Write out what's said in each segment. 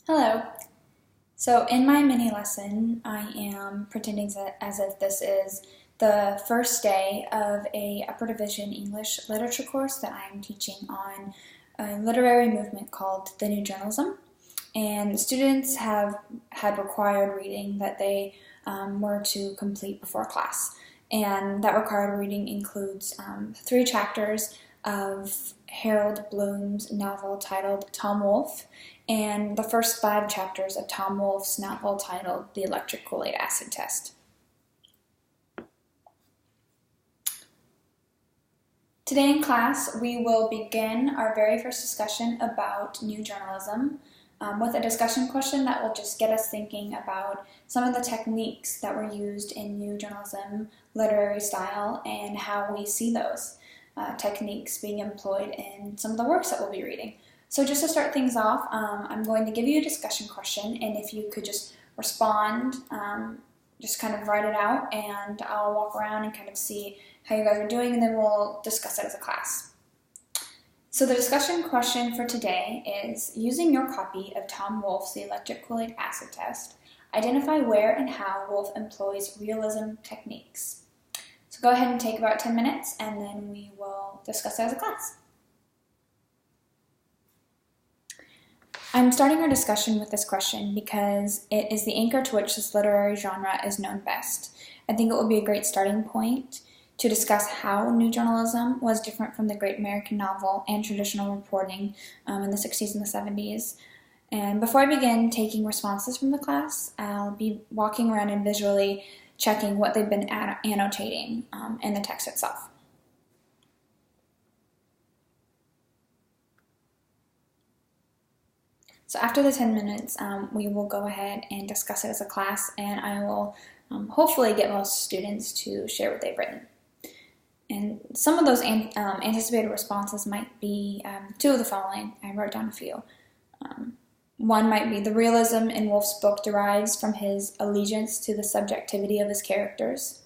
Hello. So in my mini lesson, I am pretending as if this is the first day of a upper division English literature course that I am teaching on a literary movement called the New Journalism. And the students have had required reading that they were to complete before class. And that required reading includes 3 chapters of Harold Bloom's novel titled Tom Wolfe, and the first 5 chapters of Tom Wolfe's novel titled The Electric Kool-Aid Acid Test. Today in class, we will begin our very first discussion about new journalism with a discussion question that will just get us thinking about some of the techniques that were used in new journalism literary style and how we see those techniques being employed in some of the works that we'll be reading. So just to start things off, I'm going to give you a discussion question, and if you could just respond, just kind of write it out, and I'll walk around and kind of see how you guys are doing, and then we'll discuss it as a class. So the discussion question for today is, using your copy of Tom Wolfe's The Electric Kool-Aid Acid Test, identify where and how Wolfe employs realism techniques. So go ahead and take about 10 minutes, and then we will discuss it as a class. I'm starting our discussion with this question because it is the anchor to which this literary genre is known best. I think it will be a great starting point to discuss how new journalism was different from the great American novel and traditional reporting in the 60s and the 70s. And before I begin taking responses from the class, I'll be walking around and visually checking what they've been annotating in the text itself. So after the 10 minutes, we will go ahead and discuss it as a class, and I will hopefully get most students to share what they've written. And some of those anticipated responses might be 2 of the following. I wrote down a few. One might be, the realism in Wolfe's book derives from his allegiance to the subjectivity of his characters.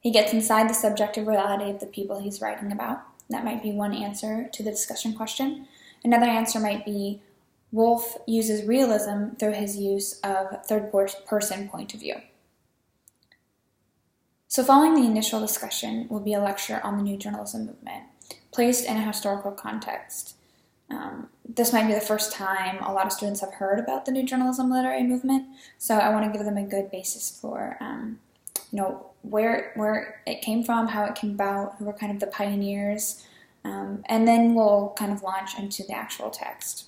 He gets inside the subjective reality of the people he's writing about. That might be one answer to the discussion question. Another answer might be, Wolfe uses realism through his use of third-person point of view. So following the initial discussion will be a lecture on the new journalism movement, placed in a historical context. This might be the first time a lot of students have heard about the new journalism literary movement, so I want to give them a good basis for where it came from, how it came about, who were kind of the pioneers, and then we'll kind of launch into the actual text.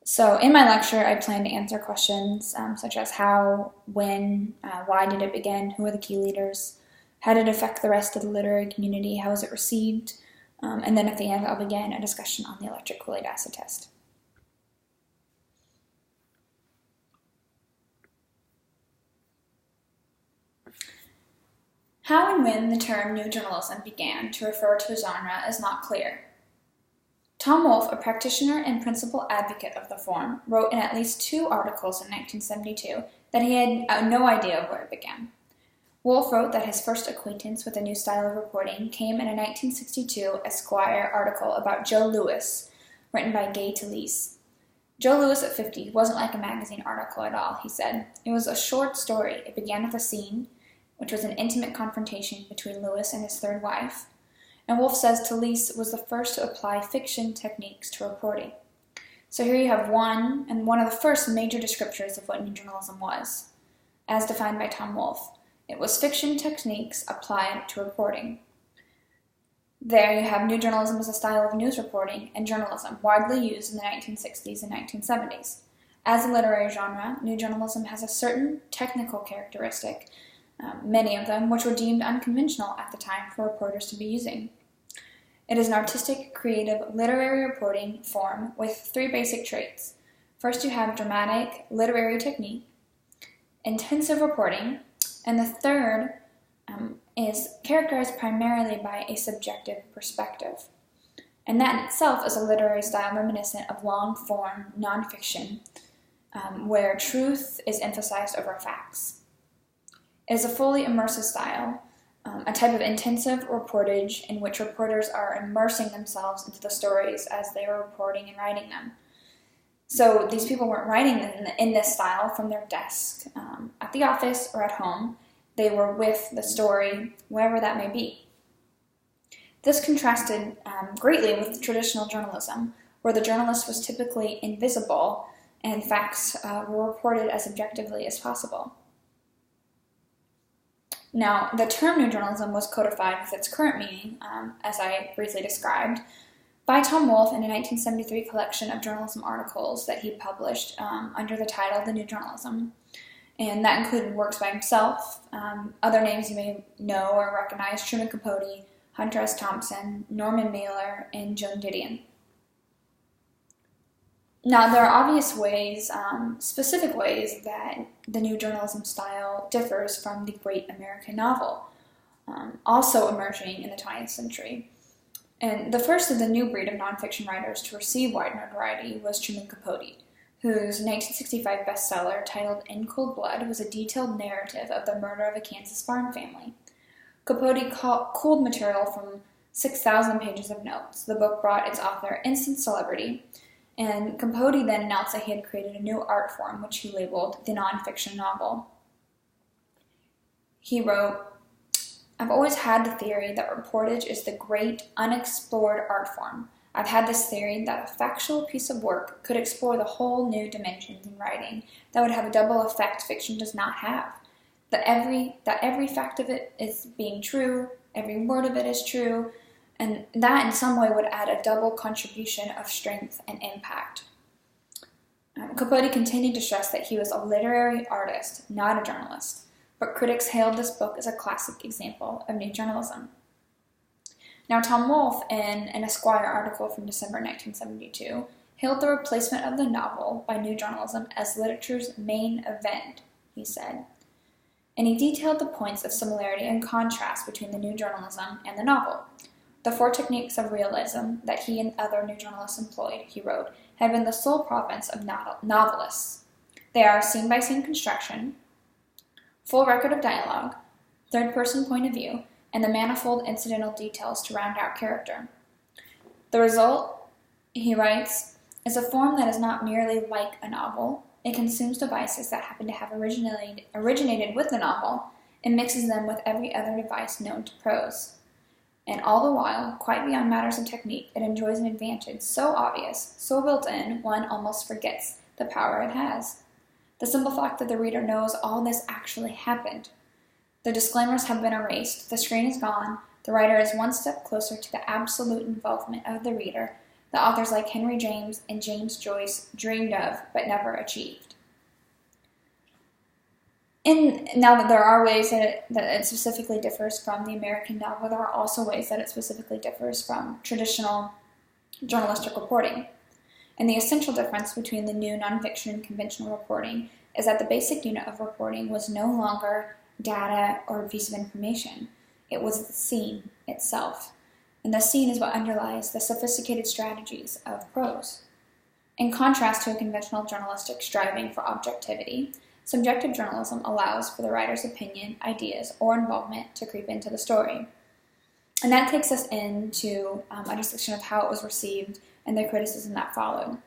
So in my lecture, I plan to answer questions such as how, when, why did it begin, who are the key leaders, how did it affect the rest of the literary community, how was it received, and then at the end I'll begin a discussion on the electric Kool-Aid acid test. How and when the term new journalism began to refer to a genre is not clear. Tom Wolfe, a practitioner and principal advocate of the form, wrote in at least 2 articles in 1972 that he had no idea where it began. Wolfe wrote that his first acquaintance with a new style of reporting came in a 1962 Esquire article about Joe Louis, written by Gay Talese. Joe Louis at 50 wasn't like a magazine article at all, he said. It was a short story. It began with a scene, which was an intimate confrontation between Louis and his 3rd wife. And Wolfe says Talese was the first to apply fiction techniques to reporting. So here you have one of the first major descriptors of what new journalism was, as defined by Tom Wolfe. It was fiction techniques applied to reporting. There you have new journalism as a style of news reporting and journalism, widely used in the 1960s and 1970s. As a literary genre, new journalism has a certain technical characteristic, many of them which were deemed unconventional at the time for reporters to be using. It is an artistic, creative, literary reporting form with 3 basic traits. First, you have dramatic, literary technique, intensive reporting, and the third is characterized primarily by a subjective perspective. And that in itself is a literary style reminiscent of long-form nonfiction, where truth is emphasized over facts. It is a fully immersive style, a type of intensive reportage in which reporters are immersing themselves into the stories as they are reporting and writing them. So these people weren't writing in this style from their desk at the office or at home. They were with the story, wherever that may be. This contrasted greatly with traditional journalism, where the journalist was typically invisible and facts were reported as objectively as possible. Now, the term New Journalism was codified with its current meaning, as I briefly described, by Tom Wolfe in a 1973 collection of journalism articles that he published under the title The New Journalism. And that included works by himself, other names you may know or recognize: Truman Capote, Hunter S. Thompson, Norman Mailer, and Joan Didion. Now, there are obvious ways, specific ways, that the New Journalism style differs from the great American novel, also emerging in the 20th century. And the first of the new breed of nonfiction writers to receive wide notoriety was Truman Capote, whose 1965 bestseller titled In Cold Blood was a detailed narrative of the murder of a Kansas farm family. Capote culled material from 6,000 pages of notes. The book brought its author instant celebrity, and Capote then announced that he had created a new art form, which he labeled the nonfiction novel. He wrote, "I've always had the theory that reportage is the great, unexplored art form. I've had this theory that a factual piece of work could explore the whole new dimensions in writing that would have a double effect fiction does not have. That every fact of it is being true, every word of it is true, and that in some way would add a double contribution of strength and impact." Capote continued to stress that he was a literary artist, not a journalist, but critics hailed this book as a classic example of new journalism. Now, Tom Wolfe, in an Esquire article from December 1972, hailed the replacement of the novel by new journalism as literature's main event, he said. And he detailed the points of similarity and contrast between the new journalism and the novel. The 4 techniques of realism that he and other new journalists employed, he wrote, have been the sole province of novelists. They are scene-by-scene construction, full record of dialogue, third-person point of view, and the manifold incidental details to round out character. The result, he writes, is a form that is not merely like a novel. It consumes devices that happen to have originated with the novel and mixes them with every other device known to prose. And all the while, quite beyond matters of technique, it enjoys an advantage so obvious, so built in, one almost forgets the power it has. The simple fact that the reader knows all this actually happened. The disclaimers have been erased, the screen is gone, the writer is one step closer to the absolute involvement of the reader that authors like Henry James and James Joyce dreamed of but never achieved. And now that there are ways that it specifically differs from the American novel, there are also ways that it specifically differs from traditional journalistic reporting. And the essential difference between the new nonfiction and conventional reporting is that the basic unit of reporting was no longer data or a piece of information. It was the scene itself. And the scene is what underlies the sophisticated strategies of prose. In contrast to a conventional journalistic striving for objectivity, subjective journalism allows for the writer's opinion, ideas, or involvement to creep into the story. And that takes us into a discussion of how it was received and the criticism that followed.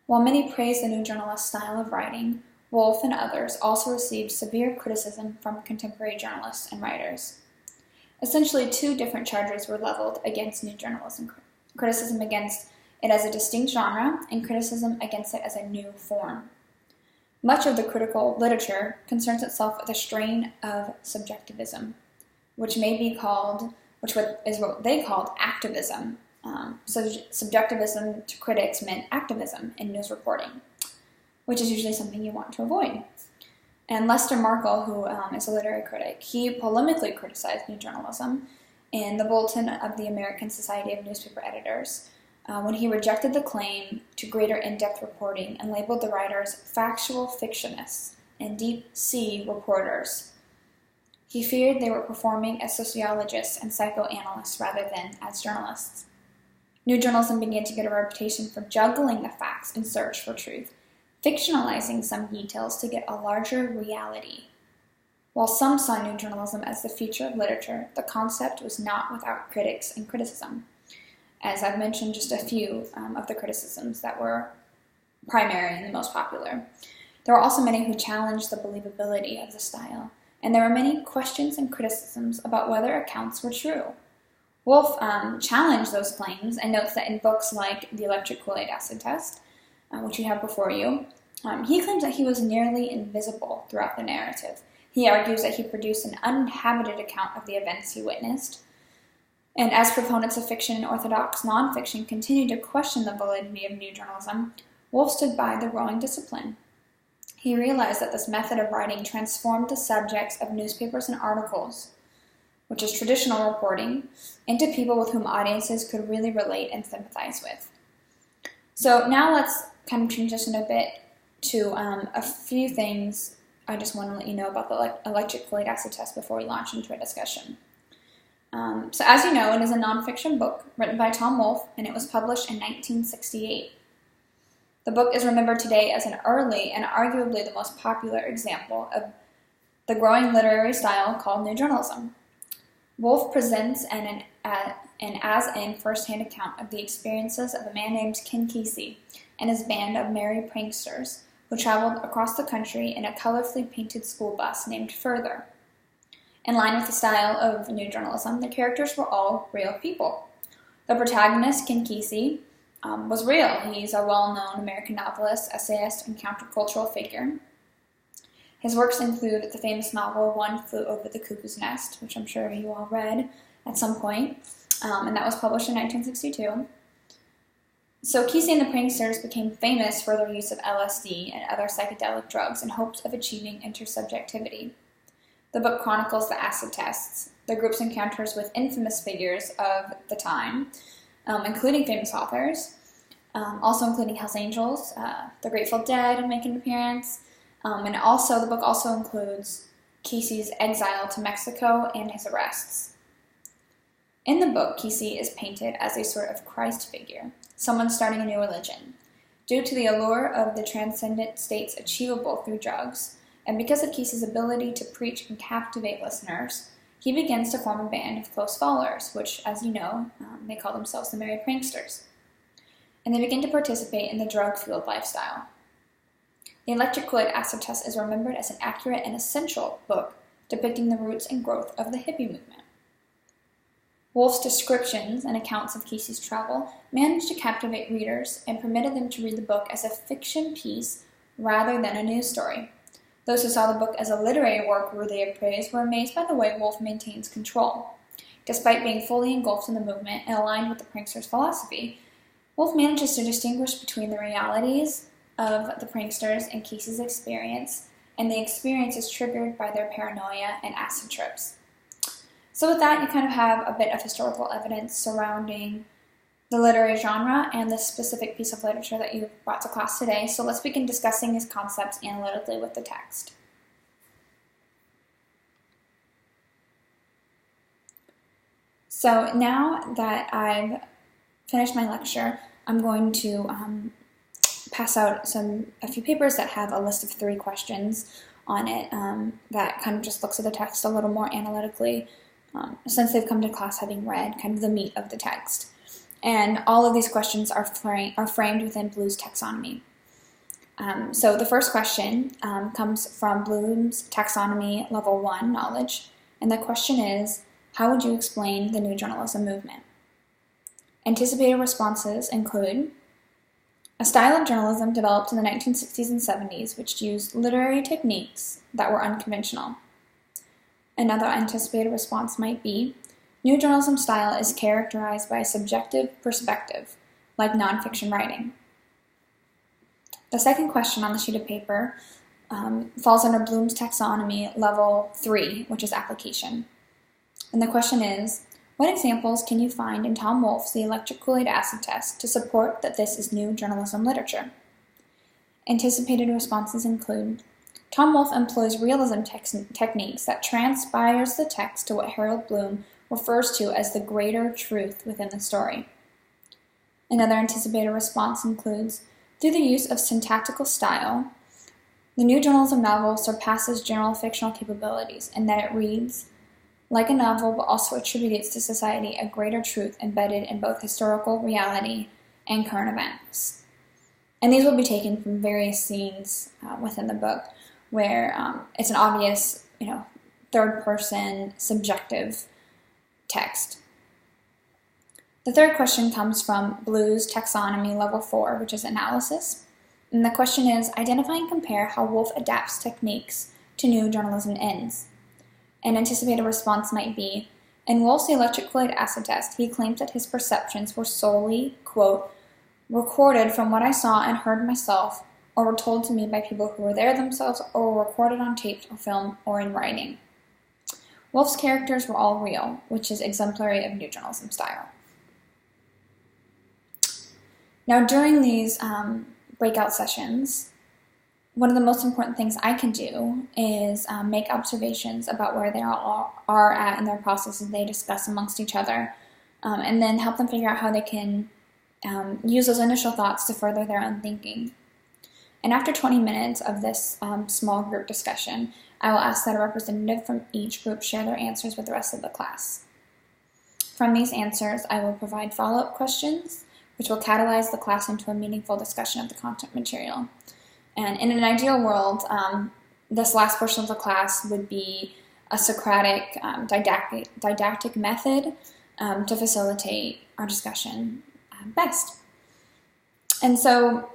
While many praised the new journalist style of writing, Wolfe and others also received severe criticism from contemporary journalists and writers. Essentially, 2 different charges were leveled against new journalism: criticism against it as a distinct genre and criticism against it as a new form. Much of the critical literature concerns itself with a strain of subjectivism, which is what they called activism. So subjectivism to critics meant activism in news reporting, which is usually something you want to avoid. And Lester Markle, who is a literary critic, he polemically criticized new journalism in the Bulletin of the American Society of Newspaper Editors when he rejected the claim to greater in-depth reporting and labeled the writers factual fictionists and deep-sea reporters. He feared they were performing as sociologists and psychoanalysts rather than as journalists. New journalism began to get a reputation for juggling the facts in search for truth, fictionalizing some details to get a larger reality. While some saw new journalism as the future of literature, the concept was not without critics and criticism. as I've mentioned just a few of the criticisms that were primary and the most popular. There were also many who challenged the believability of the style, and there were many questions and criticisms about whether accounts were true. Woolf challenged those claims and notes that in books like The Electric Kool-Aid Acid Test, which you have before you, he claims that he was nearly invisible throughout the narrative. He argues that he produced an uninhabited account of the events he witnessed. And as proponents of fiction and orthodox nonfiction continued to question the validity of new journalism, Woolf stood by the growing discipline. He realized that this method of writing transformed the subjects of newspapers and articles, which is traditional reporting, into people with whom audiences could really relate and sympathize with. So now let's kind of transition a bit to a few things I just want to let you know about the Electric Kool-Aid Acid Test before we launch into a discussion. So as you know, it is a nonfiction book written by Tom Wolfe, and it was published in 1968. The book is remembered today as an early and arguably the most popular example of the growing literary style called New Journalism. Wolfe presents an as-in first-hand account of the experiences of a man named Ken Kesey and his band of merry pranksters who traveled across the country in a colorfully painted school bus named Further. In line with the style of New Journalism, the characters were all real people. The protagonist, Ken Kesey, was real. He's a well-known American novelist, essayist, and countercultural figure. His works include the famous novel One Flew Over the Cuckoo's Nest, which I'm sure you all read at some point, and that was published in 1962. So Kesey and the pranksters became famous for their use of LSD and other psychedelic drugs in hopes of achieving intersubjectivity. The book chronicles the acid tests, the group's encounters with infamous figures of the time, including famous authors, also including Hell's Angels, the Grateful Dead make an appearance, and also the book also includes Kesey's exile to Mexico and his arrests. In the book, Kesey is painted as a sort of Christ figure, someone starting a new religion. Due to the allure of the transcendent states achievable through drugs, and because of Kesey's ability to preach and captivate listeners, he begins to form a band of close followers, which, as you know, they call themselves the Merry Pranksters. And they begin to participate in the drug-fueled lifestyle. The Electric Kool-Aid Acid Test is remembered as an accurate and essential book depicting the roots and growth of the hippie movement. Wolfe's descriptions and accounts of Kesey's travel managed to captivate readers and permitted them to read the book as a fiction piece rather than a news story. Those who saw the book as a literary work worthy of praise were amazed by the way Wolfe maintains control. Despite being fully engulfed in the movement and aligned with the pranksters' philosophy, Wolfe manages to distinguish between the realities of the pranksters and Kesey's experience, and the experiences triggered by their paranoia and acid trips. So with that, you kind of have a bit of historical evidence surrounding the literary genre and this specific piece of literature that you brought to class today. So let's begin discussing these concepts analytically with the text. So now that I've finished my lecture, I'm going to pass out a few papers that have a list of 3 questions on it that kind of just looks at the text a little more analytically, since they've come to class having read kind of the meat of the text. And all of these questions are framed within Bloom's taxonomy. So the first question comes from Bloom's taxonomy level 1 knowledge, and the question is, how would you explain the New Journalism movement? Anticipated responses include a style of journalism developed in the 1960s and 70s which used literary techniques that were unconventional. Another anticipated response might be, New journalism style is characterized by a subjective perspective, like nonfiction writing. The second question on the sheet of paper falls under Bloom's taxonomy level 3, which is application. And the question is, what examples can you find in Tom Wolfe's The Electric Kool-Aid Acid Test to support that this is new journalism literature? Anticipated responses include, Tom Wolfe employs realism techniques that transpires the text to what Harold Bloom refers to as the greater truth within the story. Another anticipated response includes, through the use of syntactical style, the new journalism novel surpasses general fictional capabilities in that it reads like a novel, but also attributes to society a greater truth embedded in both historical reality and current events. And these will be taken from various scenes within the book where it's an obvious, third-person subjective text. The third question comes from Blue's Taxonomy Level 4, which is analysis. And the question is, identify and compare how Woolf adapts techniques to new journalism ends. An anticipated response might be, in Woolf's electric Kool-Aid acid test, he claims that his perceptions were solely, quote, recorded from what I saw and heard myself, or were told to me by people who were there themselves, or were recorded on tape or film or in writing. Woolf's characters were all real, which is exemplary of new journalism style. Now, during these breakout sessions, one of the most important things I can do is make observations about where they are at in their process as they discuss amongst each other, and then help them figure out how they can use those initial thoughts to further their own thinking. And after 20 minutes of this small group discussion, I will ask that a representative from each group share their answers with the rest of the class. From these answers, I will provide follow-up questions, which will catalyze the class into a meaningful discussion of the content material. And in an ideal world, this last portion of the class would be a Socratic didactic method to facilitate our discussion best. And so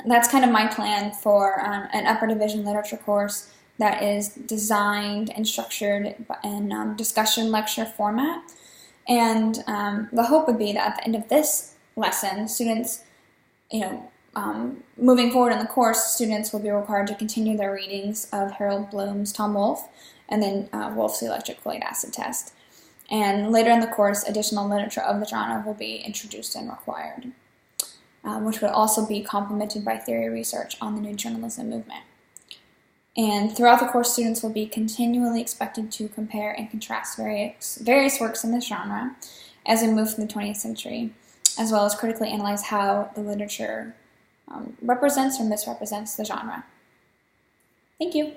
that's kind of my plan for an upper division literature course that is designed and structured in discussion lecture format. And the hope would be that at the end of this lesson, students, moving forward in the course, students will be required to continue their readings of Harold Bloom's Tom Wolfe and then Wolfe's Electric Kool-Aid Acid Test. And later in the course, additional literature of the genre will be introduced and required, which would also be complemented by theory research on the new journalism movement. And throughout the course, students will be continually expected to compare and contrast various works in this genre as we move through the 20th century, as well as critically analyze how the literature represents or misrepresents the genre. Thank you.